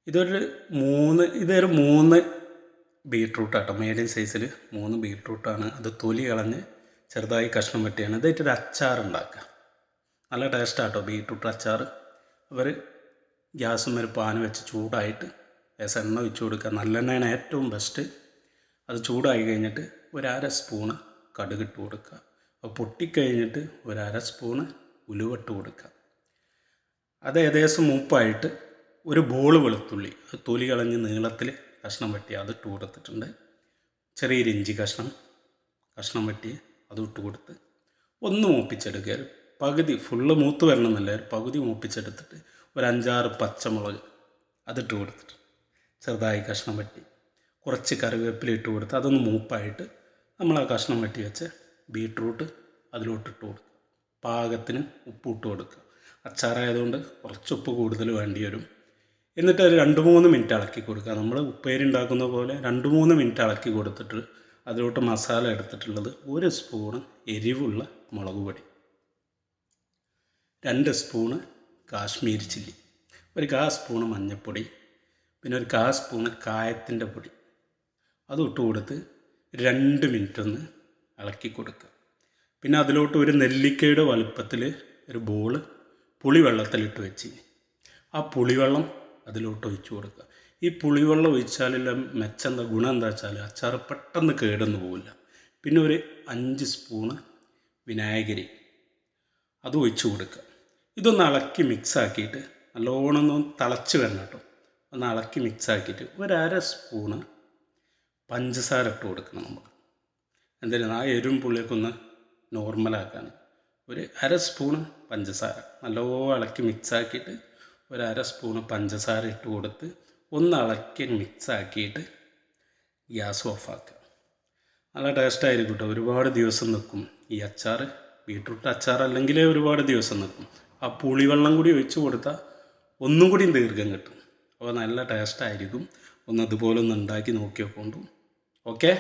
ഇതൊരു 3 ബീട്രൂട്ടാട്ടോ, മീഡിയം സൈസിൽ 3 ബീട്രൂട്ടാണ്. അത് തൊലി കളഞ്ഞ് ചെറുതായി കഷ്ണം വെട്ടിയാണ്. ഇതായിട്ടൊരു അച്ചാർ ഉണ്ടാക്കുക. നല്ല ടേസ്റ്റാട്ടോ ബീട്രൂട്ട് അച്ചാർ. അവർ ഗ്യാസും ഒരു പാൻ വെച്ച് ചൂടായിട്ട് എണ്ണ ഒഴിച്ച് കൊടുക്കുക. നല്ലെണ്ണയാണ് ഏറ്റവും ബെസ്റ്റ്. അത് ചൂടായി കഴിഞ്ഞിട്ട് ഒരു 1/2 സ്പൂണ് കടുകിട്ട് കൊടുക്കുക. അപ്പോൾ പൊട്ടിക്കഴിഞ്ഞിട്ട് ഒരു 1/2 സ്പൂണ് ഉലുവട്ട് കൊടുക്കുക. അത് ഏകദേശം മൂപ്പായിട്ട് ഒരു ബോൾ വെളുത്തുള്ളി, അത് തൊലി കളഞ്ഞ് നീളത്തിൽ കഷ്ണം വെട്ടി അതിട്ട് കൊടുത്തിട്ടുണ്ട്. ചെറിയൊരു ഇഞ്ചി കഷ്ണം വെട്ടി അതും ഇട്ട് കൊടുത്ത് ഒന്ന് മൂപ്പിച്ചെടുക്കുക. പകുതി ഫുള്ള് മൂത്ത് വരണമെന്നല്ല, ഒരു പകുതി മൂപ്പിച്ചെടുത്തിട്ട് ഒരു 5-6 പച്ചമുളക് അതിട്ട് കൊടുത്തിട്ട് ചെറുതായി കഷ്ണം വെട്ടി കുറച്ച് കറിവേപ്പില ഇട്ട് കൊടുത്ത് അതൊന്ന് മൂപ്പായിട്ട് നമ്മൾ ആ കഷ്ണം വെട്ടി വെച്ച് ബീട്രൂട്ട് അതിലോട്ടിട്ട് കൊടുക്കുക. പാകത്തിന് ഉപ്പ് ഇട്ട് കൊടുക്കുക. അച്ചാറായതുകൊണ്ട് കുറച്ച് ഉപ്പ് കൂടുതൽ വേണ്ടി വരും. എന്നിട്ട് ഒരു 2-3 മിനിറ്റ് ഇളക്കി കൊടുക്കുക. നമ്മൾ ഉപ്പേരി ഉണ്ടാക്കുന്ന പോലെ 2-3 മിനിറ്റ് ഇളക്കി കൊടുത്തിട്ട് അതിലോട്ട് മസാല എടുത്തിട്ടുള്ളത് 1 സ്പൂണ് എരിവുള്ള മുളക് പൊടി, 2 സ്പൂണ് കാശ്മീരി ചില്ലി, ഒരു 1/4 സ്പൂണ് മഞ്ഞൾപ്പൊടി, പിന്നെ ഒരു 1/4 സ്പൂണ് കായത്തിൻ്റെ പൊടി അതും ഇട്ട് കൊടുത്ത് 2 മിനിറ്റ് ഒന്ന് ഇളക്കി കൊടുക്കുക. പിന്നെ അതിലോട്ട് ഒരു നെല്ലിക്കയുടെ വലുപ്പത്തിൽ ഒരു ബോള് പുളിവെള്ളത്തിലിട്ട് വെച്ച് ആ പുളിവെള്ളം അതിലോട്ട് ഒഴിച്ച് കൊടുക്കുക. ഈ പുളിവെള്ളം ഒഴിച്ചാലുള്ള മെച്ചെന്താ ഗുണം എന്താ വെച്ചാൽ അച്ചാർ പെട്ടെന്ന് കേടൊന്നു പോവില്ല. പിന്നെ ഒരു 5 സ്പൂണ് വിനാഗിരി അത് ഒഴിച്ച് കൊടുക്കുക. ഇതൊന്ന് ഇളക്കി മിക്സാക്കിയിട്ട് നല്ലോണം ഒന്ന് തിളച്ച് വരണം കേട്ടോ. ഒന്ന് ഇളക്കി മിക്സാക്കിയിട്ട് ഒരു 1/2 സ്പൂണ് പഞ്ചസാര ഇട്ട് കൊടുക്കണം. നമ്മൾ എന്തായാലും ആ എരും പുളിയൊക്കെ ഒന്ന് നോർമലാക്കാൻ ഒരു 1/2 സ്പൂണ് പഞ്ചസാര നല്ലോണം ഇളക്കി മിക്സാക്കിയിട്ട് ഒരു 1/2 സ്പൂണ് പഞ്ചസാര ഇട്ട് കൊടുത്ത് ഒന്ന് ഇളക്കി മിക്സാക്കിയിട്ട് ഗ്യാസ് ഓഫാക്കുക. നല്ല ടേസ്റ്റായിരിക്കും കേട്ടോ. ഒരുപാട് ദിവസം നിൽക്കും ഈ അച്ചാർ. ബീട്രൂട്ട് അച്ചാർ അല്ലെങ്കിൽ ഒരുപാട് ദിവസം നിൽക്കും. ആ പുളിവെള്ളം കൂടി ഒഴിച്ച് കൊടുത്താൽ ഒന്നും കൂടി ദീർഘം കിട്ടും. അപ്പോൾ നല്ല ടേസ്റ്റായിരിക്കും. ഒന്ന് അതുപോലെ ഒന്ന് ഉണ്ടാക്കി നോക്കിയൊക്കെ കൊണ്ടു. ഓക്കെ.